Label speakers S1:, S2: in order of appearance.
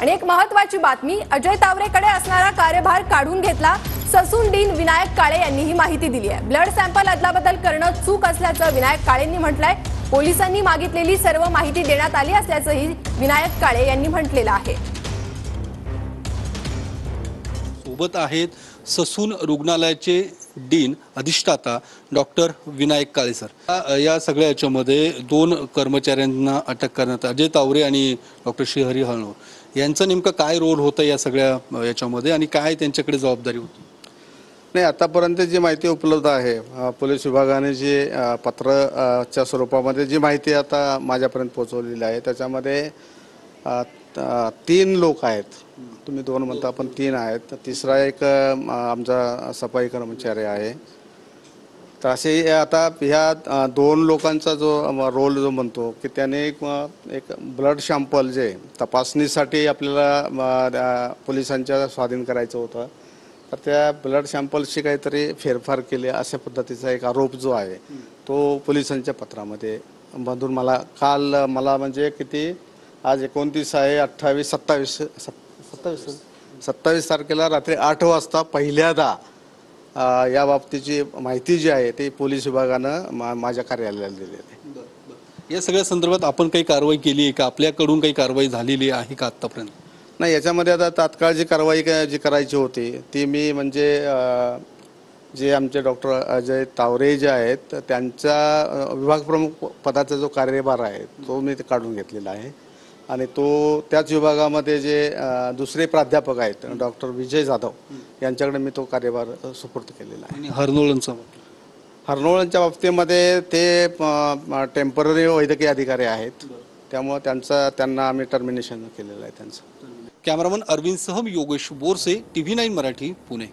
S1: आणि एक महत्त्वाची बातमी, अजय तावरेकडे असणारा कार्यभार काढून घेतला। ससून डीन विनायक काळे यांनी ही माहिती दिली आहे। ब्लड सॅम्पल अदलाबदल करणं चूक असल्याचं विनायक काळेंनी म्हटलंय। पोलिसांनी मागितलेली सर्व माहिती देण्यात आली असल्याचंही विनायक काळे यांनी म्हटलेलं आहे।
S2: सोबत आहेत ससून रुग्णालयाचे डीन अधिष्ठाता डॉक्टर विनायक काळे सर। या सगळ्या याच्यामध्ये दोन कर्मचाऱ्यांना अटक करण्यात, अजय तावरे आणि डॉक्टर श्रीहरी हळनोर यांचा नेमका काय रोल होता या सगळ्या याच्यामध्ये आणि काय त्यांच्याकडे जबाबदारी होती?
S3: नाही, आतापर्यंत जी माहिती उपलब्ध आहे, पोलीस विभागाने जी पत्राच्या स्वरूपामध्ये जी माहिती आता माझ्यापर्यंत पोहोचवलेली आहे त्याच्यामध्ये 3 लोक आहेत। तुम्ही 2 म्हणता, पण 3 आहेत। तिसरा एक आमचा सफाई कर्मचारी आहे। तर असे आता ह्या 2 लोकांचा जो रोल जो म्हणतो की त्याने एक ब्लड सॅम्पल जे तपासणीसाठी आपल्याला पोलिसांच्या स्वाधीन करायचं होतं, तर त्या ब्लड सॅम्पलशी काहीतरी फेरफार केले अशा पद्धतीचा एक आरोप जो आहे तो पोलिसांच्या पत्रामध्ये मधून मला काल म्हणजे किती आज 29 आहे, 28 27 तारखेला रात्री 8 वाजता पहिल्यांदा या बाबतीची माहिती जी आहे ती पोलीस विभागानं माझ्या कार्यालयाला दिलेली आहे।
S2: या सगळ्या संदर्भात आपण काही कारवाई केली आहे का? आपल्याकडून काही कारवाई झालेली आहे का आतापर्यंत?
S3: नाही, याच्यामध्ये आता तात्काळ जी कारवाई जी करायची होती ती मी म्हणजे जे आमचे डॉक्टर अजय तावरे जे आहेत त्यांचा विभाग प्रमुख पदाचा जो कार्यभार आहे तो मी काढून घेतलेला आहे आणि तो त्याच विभागामध्ये जे दुसरे प्राध्यापक आहेत डॉक्टर विजय जाधव यांच्याकडे मी तो कार्यभार सुपूर्द केलेला आहे। हरनोळांच्या बाबतीमध्ये ते टेम्पररी वैद्यकीय अधिकारी आहेत, त्यामुळे त्यांना आम्ही टर्मिनेशन केलेलं आहे त्यांचं।
S2: कॅमेरामन अरविंद सह योगेश बोरसे, TV9 मराठी, पुणे।